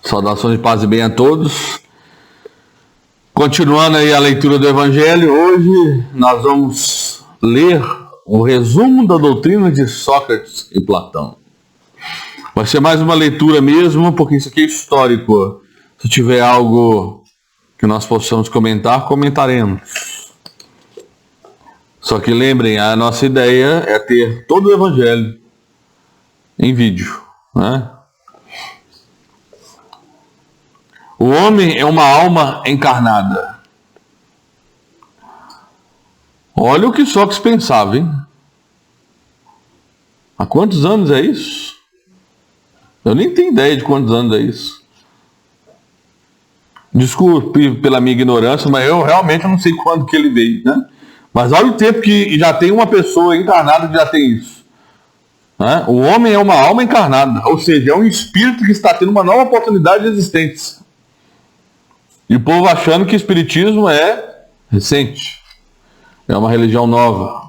Saudações de paz e bem a todos. Continuando aí a leitura do Evangelho, hoje nós vamos ler o resumo da doutrina de Sócrates e Platão. Vai ser mais uma leitura mesmo, porque isso aqui é histórico. Se tiver algo que nós possamos comentar, comentaremos. Só que lembrem, a nossa ideia é ter todo o Evangelho em vídeo, né? O homem é uma alma encarnada. Olha o que Sócrates pensava, hein? Há quantos anos é isso? Eu nem tenho ideia de quantos anos é isso. Desculpe pela minha ignorância, mas eu realmente não sei quando que ele veio, né? Mas olha o tempo que já tem uma pessoa encarnada que já tem isso, né? O homem é uma alma encarnada, ou seja, é um espírito que está tendo uma nova oportunidade de existência. E o povo achando que o espiritismo é recente, é uma religião nova.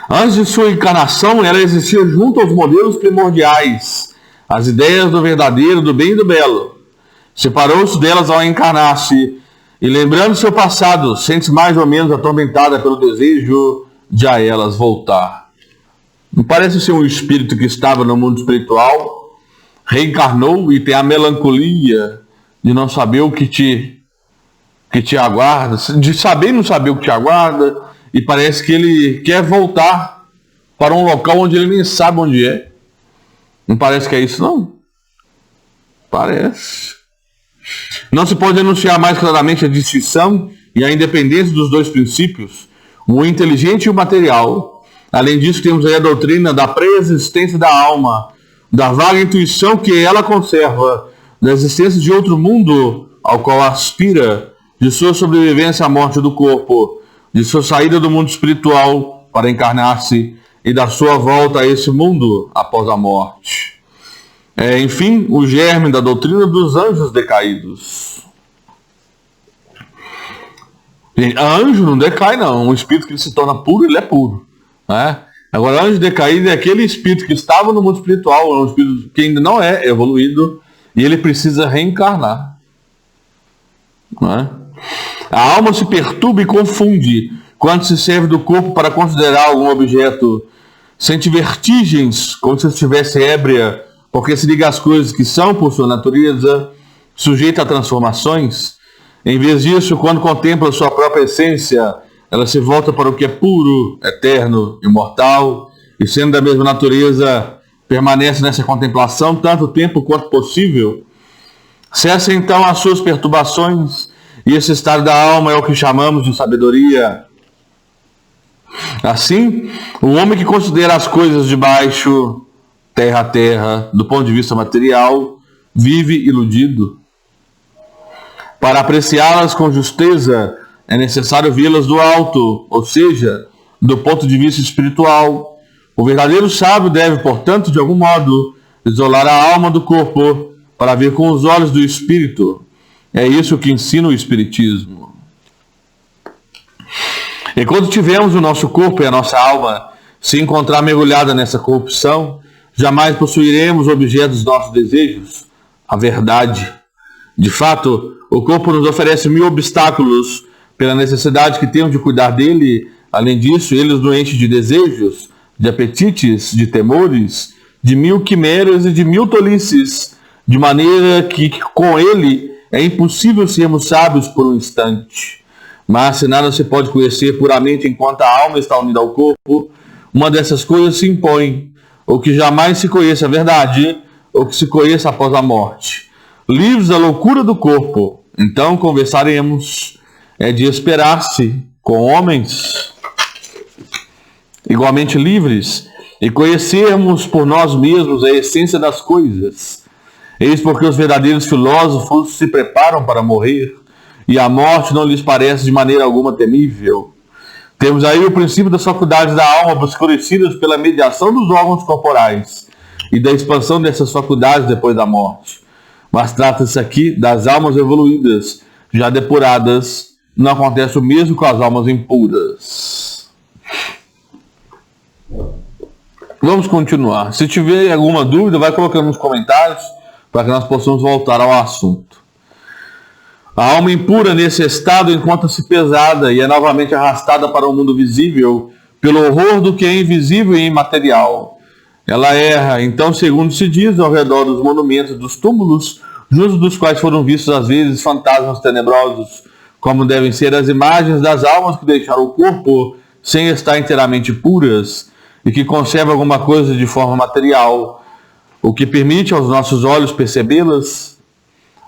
Antes de sua encarnação, ela existia junto aos modelos primordiais, as ideias do verdadeiro, do bem e do belo. Separou-se delas ao encarnar-se, e lembrando seu passado, sente-se mais ou menos atormentada pelo desejo de a elas voltar. Não parece ser um espírito que estava no mundo espiritual, reencarnou e tem a melancolia de não saber o que te aguarda, de saber e não saber o que te aguarda, e parece que ele quer voltar para um local onde ele nem sabe onde é. Não parece que é isso, não? Parece. Não se pode enunciar mais claramente a distinção e a independência dos dois princípios, o inteligente e o material. Além disso, temos aí a doutrina da pré-existência da alma, da vaga intuição que ela conserva, da existência de outro mundo ao qual aspira, de sua sobrevivência à morte do corpo, de sua saída do mundo espiritual para encarnar-se e da sua volta a esse mundo após a morte. Enfim, o germe da doutrina dos anjos decaídos. Anjo não decai, não. Um espírito que se torna puro, ele é puro, né? Agora, anjo decaído é aquele espírito que estava no mundo espiritual, é um espírito que ainda não é evoluído, e ele precisa reencarnar, né? A alma se perturba e confunde quando se serve do corpo para considerar algum objeto. Sente vertigens, como se estivesse ébria, porque se liga às coisas que são, por sua natureza, sujeita a transformações. Em vez disso, quando contempla sua própria essência, ela se volta para o que é puro, eterno, imortal, e sendo da mesma natureza, permanece nessa contemplação tanto tempo quanto possível. Cessa então as suas perturbações, e esse estado da alma é o que chamamos de sabedoria. Assim, o homem que considera as coisas de baixo, terra a terra, do ponto de vista material, vive iludido. Para apreciá-las com justeza, é necessário vê-las do alto, ou seja, do ponto de vista espiritual. O verdadeiro sábio deve, portanto, de algum modo, isolar a alma do corpo para ver com os olhos do espírito. É isso que ensina o espiritismo. E quando tivermos o nosso corpo e a nossa alma se encontrar mergulhada nessa corrupção, jamais possuiremos objetos dos nossos desejos, a verdade. De fato, o corpo nos oferece 1000 obstáculos pela necessidade que temos de cuidar dele. Além disso, ele nos enche de desejos, de apetites, de temores, de 1000 quimeras e de 1000 tolices, de maneira que com ele é impossível sermos sábios por um instante. Mas se nada se pode conhecer puramente enquanto a alma está unida ao corpo, uma dessas coisas se impõe, ou que jamais se conheça a verdade, ou que se conheça após a morte. Livres da loucura do corpo, então conversaremos. É de esperar-se com homens igualmente livres e conhecermos por nós mesmos a essência das coisas. Eis porque os verdadeiros filósofos se preparam para morrer e a morte não lhes parece de maneira alguma temível. Temos aí o princípio das faculdades da alma obscurecidas pela mediação dos órgãos corporais e da expansão dessas faculdades depois da morte. Mas trata-se aqui das almas evoluídas, já depuradas. Não acontece o mesmo com as almas impuras. Vamos continuar. Se tiver alguma dúvida, vai colocando nos comentários. para que nós possamos voltar ao assunto. A alma impura nesse estado encontra-se pesada e é novamente arrastada para o mundo visível pelo horror do que é invisível e imaterial. Ela erra, então, segundo se diz, ao redor dos monumentos dos túmulos, junto dos quais foram vistos às vezes fantasmas tenebrosos, como devem ser as imagens das almas que deixaram o corpo sem estar inteiramente puras e que conservam alguma coisa de forma material, o que permite aos nossos olhos percebê-las.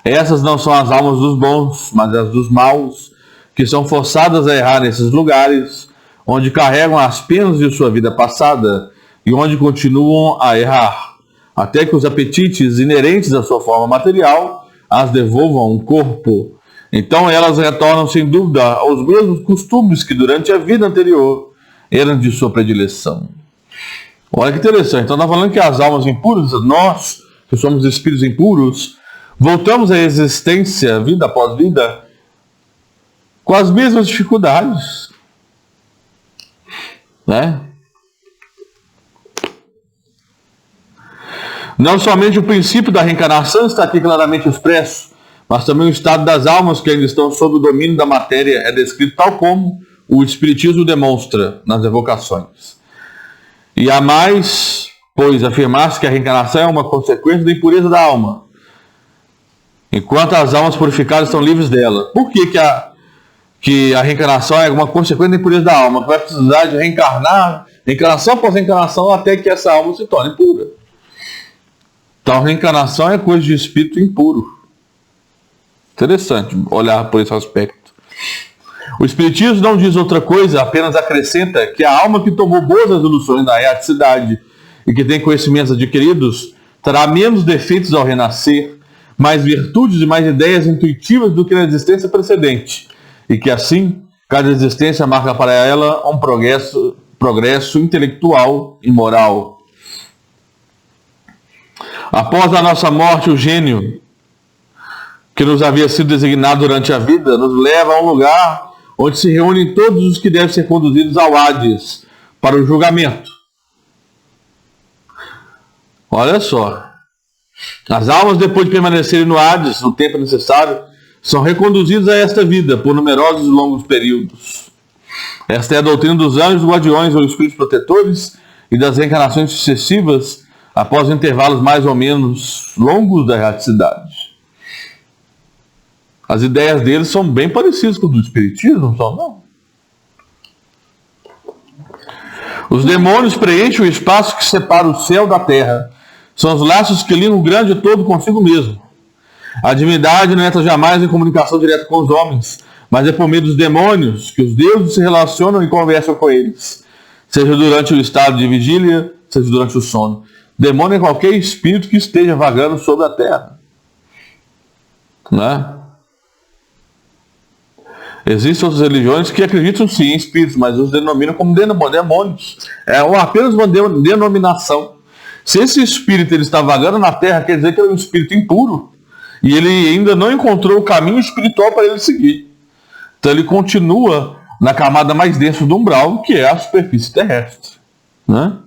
Essas não são as almas dos bons, mas as dos maus, que são forçadas a errar nesses lugares, onde carregam as penas de sua vida passada e onde continuam a errar, até que os apetites inerentes à sua forma material as devolvam um corpo. Então elas retornam sem dúvida aos mesmos costumes que durante a vida anterior eram de sua predileção. Olha que interessante, então está falando que as almas impuras, nós que somos espíritos impuros, voltamos à existência, vida após vida, com as mesmas dificuldades, né? Não somente o princípio da reencarnação está aqui claramente expresso, mas também o estado das almas que ainda estão sob o domínio da matéria é descrito tal como o Espiritismo demonstra nas evocações. E há mais, pois, afirmar-se que a reencarnação é uma consequência da impureza da alma, enquanto as almas purificadas estão livres dela. Por que a reencarnação é uma consequência da impureza da alma? Que vai precisar de reencarnar, reencarnação após reencarnação, até que essa alma se torne pura. Então, reencarnação é coisa de espírito impuro. Interessante olhar por esse aspecto. O Espiritismo não diz outra coisa, apenas acrescenta que a alma que tomou boas resoluções na erraticidade e que tem conhecimentos adquiridos terá menos defeitos ao renascer, mais virtudes e mais ideias intuitivas do que na existência precedente, e que assim, cada existência marca para ela um progresso intelectual e moral. Após a nossa morte, o gênio que nos havia sido designado durante a vida nos leva a um lugar onde se reúnem todos os que devem ser conduzidos ao Hades para o julgamento. Olha só, as almas, depois de permanecerem no Hades no tempo necessário, são reconduzidas a esta vida por numerosos e longos períodos. Esta é a doutrina dos anjos guardiões ou espíritos protetores e das reencarnações sucessivas após intervalos mais ou menos longos da erraticidade. As ideias deles são bem parecidas com o do Espiritismo, não são, não? Os demônios preenchem o espaço que separa o céu da terra. São os laços que ligam o grande todo consigo mesmo. A divindade não entra jamais em comunicação direta com os homens, mas é por meio dos demônios que os deuses se relacionam e conversam com eles, seja durante o estado de vigília, seja durante o sono. Demônio é qualquer espírito que esteja vagando sobre a terra, né? Existem outras religiões que acreditam sim em espíritos, mas os denominam como demônios. É apenas uma denominação. Se esse espírito ele está vagando na terra, quer dizer que ele é um espírito impuro. E ele ainda não encontrou o caminho espiritual para ele seguir. Então ele continua na camada mais densa do umbral, que é a superfície terrestre, né?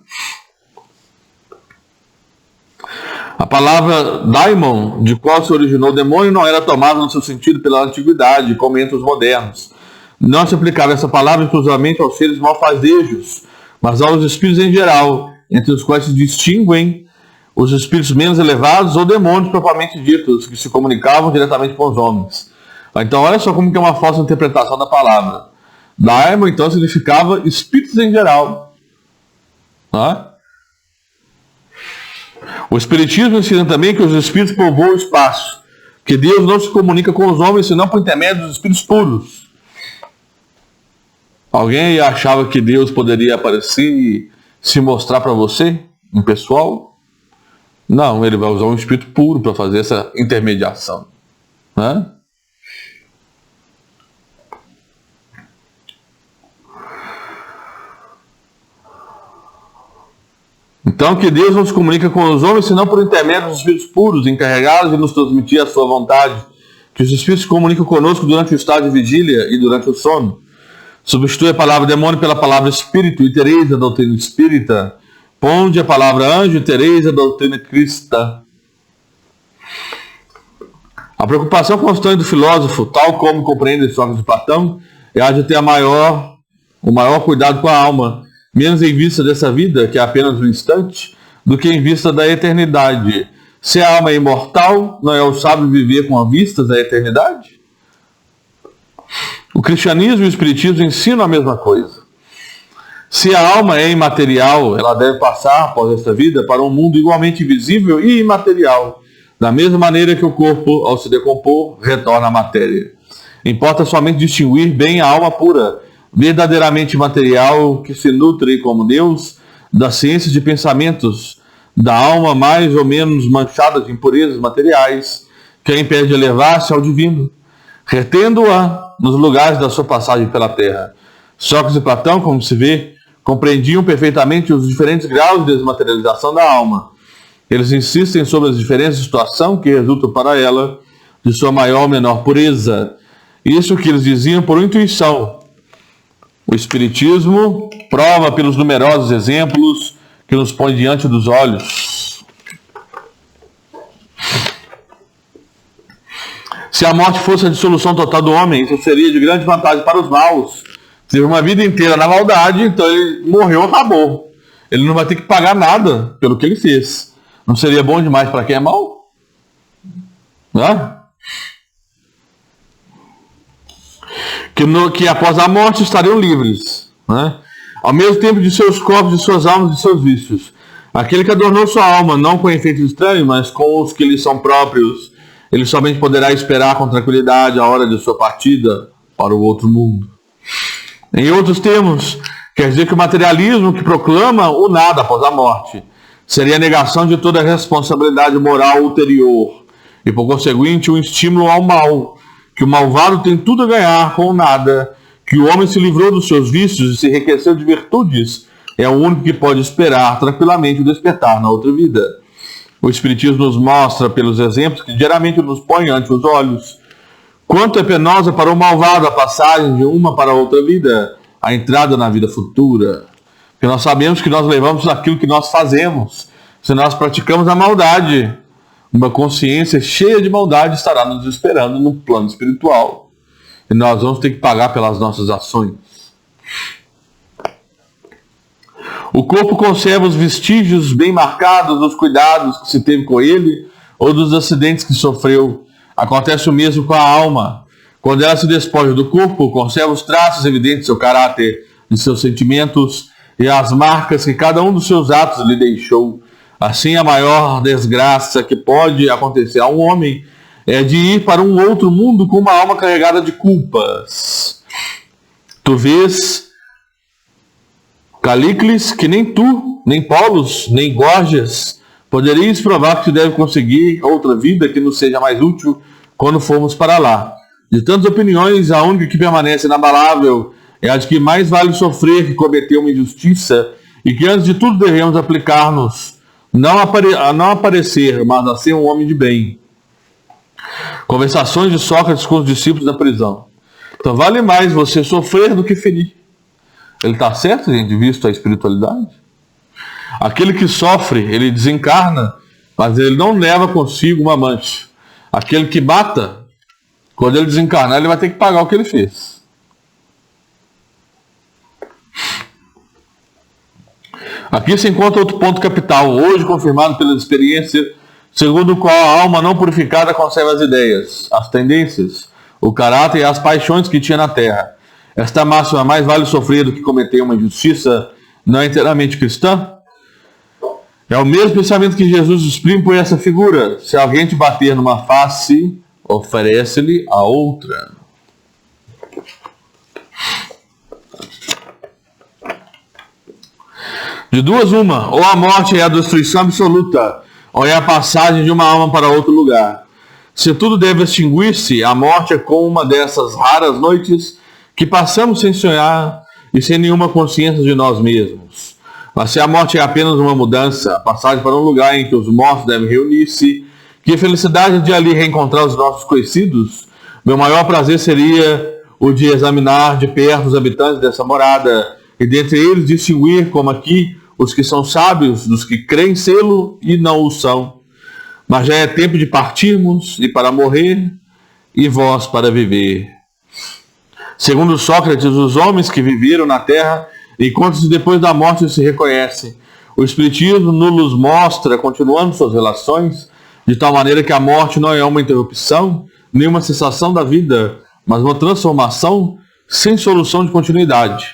A palavra daimon, de qual se originou o demônio, não era tomada no seu sentido pela antiguidade, como entre os modernos. Não se aplicava essa palavra exclusivamente aos seres malfazejos, mas aos espíritos em geral, entre os quais se distinguem os espíritos menos elevados ou demônios propriamente ditos, que se comunicavam diretamente com os homens. Então olha só como que é uma falsa interpretação da palavra. Daimon, então, significava espíritos em geral, né? O Espiritismo ensina também que os espíritos povoam o espaço, que Deus não se comunica com os homens senão por intermédio dos espíritos puros. Alguém achava que Deus poderia aparecer e se mostrar para você, em pessoal? Não, ele vai usar um espírito puro para fazer essa intermediação, né? Então, que Deus não se comunica com os homens, senão por intermédio dos espíritos puros, encarregados de nos transmitir a sua vontade, que os espíritos se comunicam conosco durante o estado de vigília e durante o sono. Substitui a palavra demônio pela palavra espírito e tereis a doutrina espírita. Ponde a palavra anjo e tereis a doutrina cristã. A preocupação constante do filósofo, tal como compreende Sócrates e Platão, é a de ter o maior cuidado com a alma, menos em vista dessa vida, que é apenas um instante, do que em vista da eternidade. Se a alma é imortal, não é o sábio viver com a vista da eternidade? O cristianismo e o espiritismo ensinam a mesma coisa. Se a alma é imaterial, ela deve passar, após esta vida, para um mundo igualmente visível e imaterial, da mesma maneira que o corpo, ao se decompor, retorna à matéria. Importa somente distinguir bem a alma pura, verdadeiramente material, que se nutre como Deus, da ciência de pensamentos, da alma mais ou menos manchada de impurezas materiais, que a impede de elevar-se ao divino, retendo-a nos lugares da sua passagem pela terra. Sócrates e Platão, como se vê, compreendiam perfeitamente os diferentes graus de desmaterialização da alma. Eles insistem sobre as diferenças de situação que resultam para ela de sua maior ou menor pureza. Isso que eles diziam por intuição. O Espiritismo prova pelos numerosos exemplos que nos põe diante dos olhos. Se a morte fosse a dissolução total do homem, isso seria de grande vantagem para os maus. Teve uma vida inteira na maldade, então ele morreu, acabou. Ele não vai ter que pagar nada pelo que ele fez. Não seria bom demais para quem é mau? Né? Que após a morte estariam livres, né? Ao mesmo tempo de seus corpos, de suas almas e de seus vícios. Aquele que adornou sua alma, não com efeitos estranhos, mas com os que lhe são próprios, ele somente poderá esperar com tranquilidade a hora de sua partida para o outro mundo. Em outros termos, quer dizer que o materialismo que proclama o nada após a morte seria a negação de toda a responsabilidade moral ulterior e, por conseguinte, um estímulo ao mal, que o malvado tem tudo a ganhar com o nada, que o homem se livrou dos seus vícios e se enriqueceu de virtudes, é o único que pode esperar tranquilamente o despertar na outra vida. O Espiritismo nos mostra, pelos exemplos que diariamente nos põe ante os olhos, quanto é penosa para o malvado a passagem de uma para a outra vida, a entrada na vida futura. Porque nós sabemos que nós levamos aquilo que nós fazemos. Se nós praticamos a maldade, uma consciência cheia de maldade estará nos esperando no plano espiritual. E nós vamos ter que pagar pelas nossas ações. O corpo conserva os vestígios bem marcados dos cuidados que se teve com ele ou dos acidentes que sofreu. Acontece o mesmo com a alma. Quando ela se despoja do corpo, conserva os traços evidentes de seu caráter, de seus sentimentos e as marcas que cada um dos seus atos lhe deixou. Assim, a maior desgraça que pode acontecer a um homem é de ir para um outro mundo com uma alma carregada de culpas. Tu vês, Calícles, que nem tu, nem Paulos, nem Gorgias poderias provar que se deve conseguir outra vida que nos seja mais útil quando formos para lá. De tantas opiniões, a única que permanece inabalável é a de que mais vale sofrer que cometer uma injustiça e que antes de tudo devemos aplicar-nos a não aparecer, mas a ser um homem de bem. Conversações de Sócrates com os discípulos na prisão. Então vale mais você sofrer do que ferir. Ele está certo, gente, visto a espiritualidade? Aquele que sofre, ele desencarna, mas ele não leva consigo uma mancha. Aquele que mata, quando ele desencarnar, ele vai ter que pagar o que ele fez. Aqui se encontra outro ponto capital, hoje confirmado pela experiência, segundo o qual a alma não purificada conserva as ideias, as tendências, o caráter e as paixões que tinha na terra. Esta máxima, mais vale sofrer do que cometer uma injustiça, não é inteiramente cristã? É o mesmo pensamento que Jesus exprime por essa figura. Se alguém te bater numa face, oferece-lhe a outra. De duas uma, ou a morte é a destruição absoluta, ou é a passagem de uma alma para outro lugar. Se tudo deve extinguir-se, a morte é como uma dessas raras noites que passamos sem sonhar e sem nenhuma consciência de nós mesmos. Mas se a morte é apenas uma mudança, a passagem para um lugar em que os mortos devem reunir-se, que felicidade de ali reencontrar os nossos conhecidos, meu maior prazer seria o de examinar de perto os habitantes dessa morada, e dentre eles distinguir, como aqui, os que são sábios dos que creem sê-lo e não o são. Mas já é tempo de partirmos, e para morrer, e vós para viver. Segundo Sócrates, os homens que viveram na terra, enquanto depois da morte se reconhecem. O Espiritismo nos mostra, continuando suas relações, de tal maneira que a morte não é uma interrupção, nem uma cessação da vida, mas uma transformação sem solução de continuidade.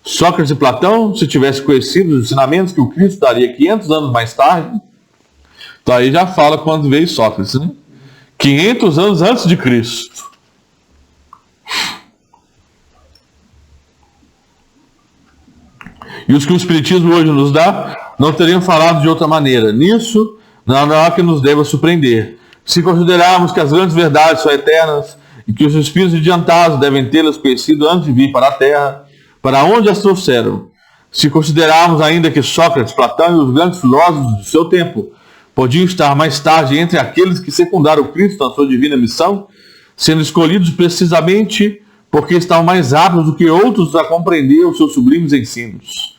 Sócrates e Platão, se tivessem conhecido os ensinamentos que o Cristo daria 500 anos mais tarde, então aí já fala quando veio Sócrates, né? 500 anos antes de Cristo. E os que o Espiritismo hoje nos dá, não teriam falado de outra maneira. Nisso, não há que nos deva surpreender. Se considerarmos que as grandes verdades são eternas e que os espíritos adiantados devem tê-las conhecido antes de vir para a Terra, para onde as trouxeram? Se considerarmos ainda que Sócrates, Platão e os grandes filósofos do seu tempo podiam estar mais tarde entre aqueles que secundaram Cristo na sua divina missão, sendo escolhidos precisamente porque estavam mais aptos do que outros a compreender os seus sublimes ensinos,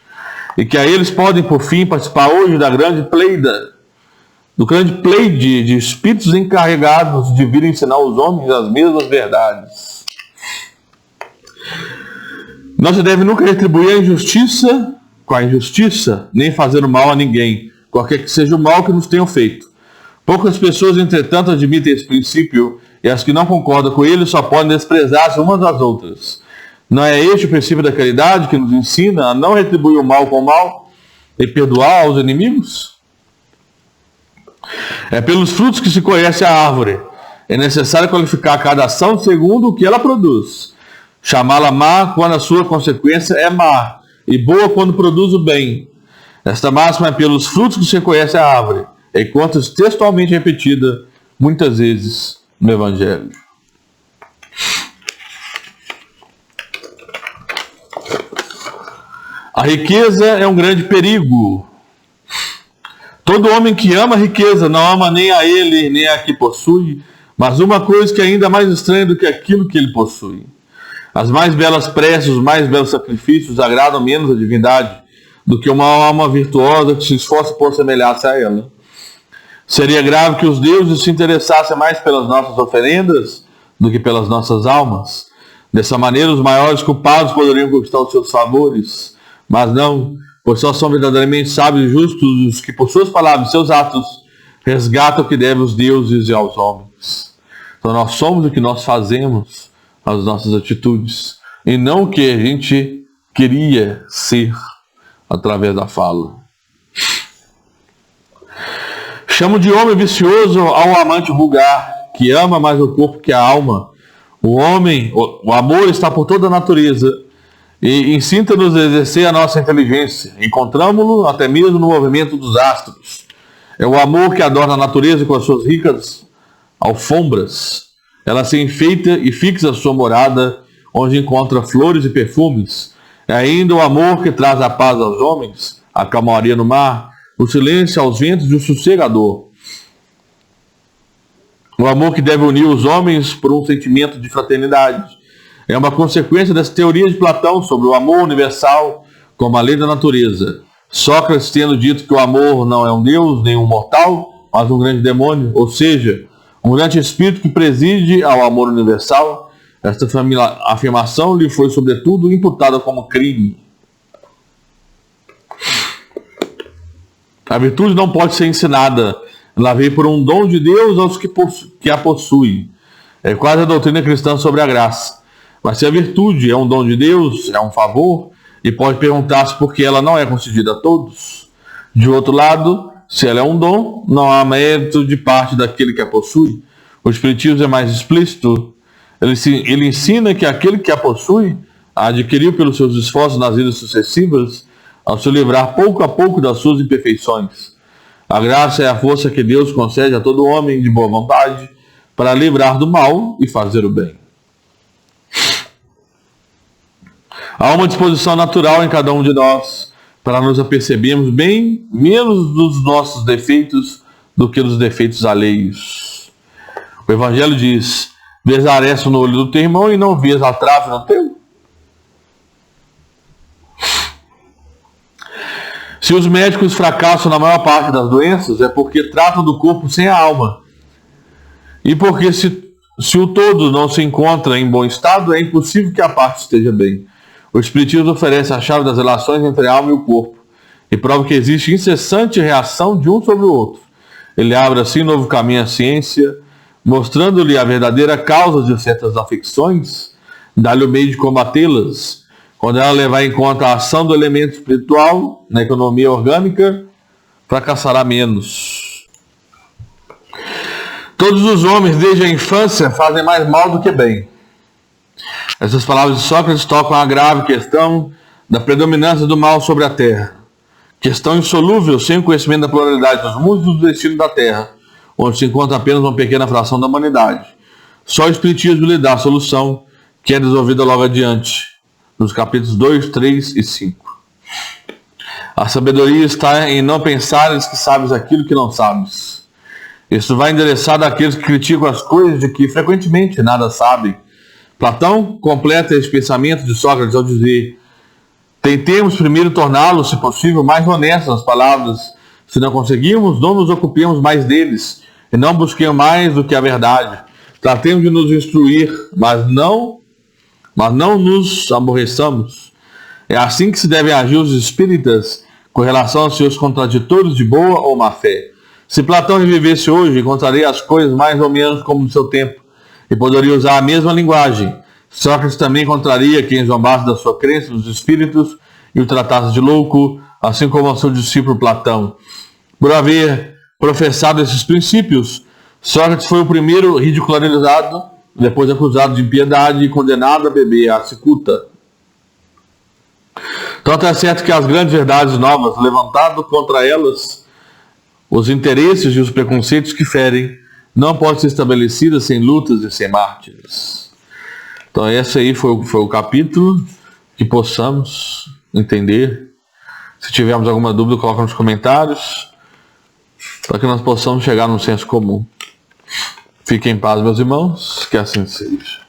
e que a eles podem, por fim, participar hoje da do grande pleide de espíritos encarregados de vir ensinar aos homens as mesmas verdades. Não se deve nunca retribuir a injustiça com a injustiça, nem fazer o mal a ninguém, qualquer que seja o mal que nos tenham feito. Poucas pessoas, entretanto, admitem esse princípio, e as que não concordam com ele só podem desprezar-se umas das outras. Não é este o princípio da caridade que nos ensina a não retribuir o mal com o mal e perdoar aos inimigos? É pelos frutos que se conhece a árvore. É necessário qualificar cada ação segundo o que ela produz. Chamá-la má quando a sua consequência é má, e boa quando produz o bem. Esta máxima é pelos frutos que se conhece a árvore, enquanto textualmente repetida muitas vezes no Evangelho. A riqueza é um grande perigo. Todo homem que ama a riqueza não ama nem a ele, nem a que possui, mas uma coisa que é ainda mais estranha do que aquilo que ele possui. As mais belas preces, os mais belos sacrifícios agradam menos a divindade do que uma alma virtuosa que se esforça por semelhar-se a ela. Seria grave que os deuses se interessassem mais pelas nossas oferendas do que pelas nossas almas. Dessa maneira, os maiores culpados poderiam conquistar os seus favores, mas não, pois só são verdadeiramente sábios e justos os que, por suas palavras e seus atos, resgatam o que deve aos deuses e aos homens. Então nós somos o que nós fazemos, as nossas atitudes, e não o que a gente queria ser através da fala. Chamo de homem vicioso ao amante vulgar, que ama mais o corpo que a alma. O amor está por toda a natureza, e incita-nos a exercer a nossa inteligência. Encontramo-lo até mesmo no movimento dos astros. É o amor que adorna a natureza com as suas ricas alfombras. Ela se enfeita e fixa sua morada, onde encontra flores e perfumes. É ainda o amor que traz a paz aos homens, a calmaria no mar, o silêncio aos ventos e o sossegador. O amor que deve unir os homens por um sentimento de fraternidade. É uma consequência dessa teoria de Platão sobre o amor universal como a lei da natureza. Sócrates tendo dito que o amor não é um deus, nem um mortal, mas um grande demônio, ou seja, um grande espírito que preside ao amor universal. Esta afirmação lhe foi, sobretudo, imputada como crime. A virtude não pode ser ensinada. Ela veio por um dom de Deus aos que a possuem. É quase a doutrina cristã sobre a graça. Mas se a virtude é um dom de Deus, é um favor, e pode perguntar-se por que ela não é concedida a todos. De outro lado, se ela é um dom, não há mérito de parte daquele que a possui. O Espiritismo é mais explícito. Ele ensina que aquele que a possui a adquiriu pelos seus esforços nas vidas sucessivas, ao se livrar pouco a pouco das suas imperfeições. A graça é a força que Deus concede a todo homem de boa vontade para livrar do mal e fazer o bem. Há uma disposição natural em cada um de nós para nos apercebermos bem menos dos nossos defeitos do que dos defeitos alheios. O Evangelho diz: vês a aresta no olho do teu irmão e não vês a trave no teu? Se os médicos fracassam na maior parte das doenças, é porque tratam do corpo sem a alma. E porque se o todo não se encontra em bom estado, é impossível que a parte esteja bem. O Espiritismo oferece a chave das relações entre a alma e o corpo, e prova que existe incessante reação de um sobre o outro. Ele abre assim novo caminho à ciência, mostrando-lhe a verdadeira causa de certas afecções, dá-lhe o meio de combatê-las. Quando ela levar em conta a ação do elemento espiritual na economia orgânica, fracassará menos. Todos os homens, desde a infância, fazem mais mal do que bem. Essas palavras de Sócrates tocam a grave questão da predominância do mal sobre a terra. Questão insolúvel sem o conhecimento da pluralidade dos mundos e do destino da terra, onde se encontra apenas uma pequena fração da humanidade. Só o Espiritismo lhe dá a solução, que é desenvolvida logo adiante, nos capítulos 2, 3 e 5. A sabedoria está em não pensares que sabes aquilo que não sabes. Isso vai endereçado àqueles que criticam as coisas de que frequentemente nada sabem. Platão completa esse pensamento de Sócrates ao dizer: tentemos primeiro torná-los, se possível, mais honestos nas palavras. Se não conseguirmos, não nos ocupemos mais deles, e não busquemos mais do que a verdade. Tratemos de nos instruir, mas não nos aborreçamos. É assim que se devem agir os espíritas com relação aos seus contraditores de boa ou má fé. Se Platão revivesse hoje, encontraria as coisas mais ou menos como no seu tempo, e poderia usar a mesma linguagem. Sócrates também encontraria quem zombasse da sua crença nos espíritos e o tratasse de louco, assim como o seu discípulo Platão. Por haver professado esses princípios, Sócrates foi o primeiro ridicularizado, depois acusado de impiedade e condenado a beber a cicuta. Tanto é certo que as grandes verdades novas, levantado contra elas, os interesses e os preconceitos que ferem, não podem ser estabelecidas sem lutas e sem mártires. Então esse aí foi o capítulo, que possamos entender. Se tivermos alguma dúvida, coloca nos comentários, para que nós possamos chegar num senso comum. Fiquem em paz, meus irmãos, que assim seja.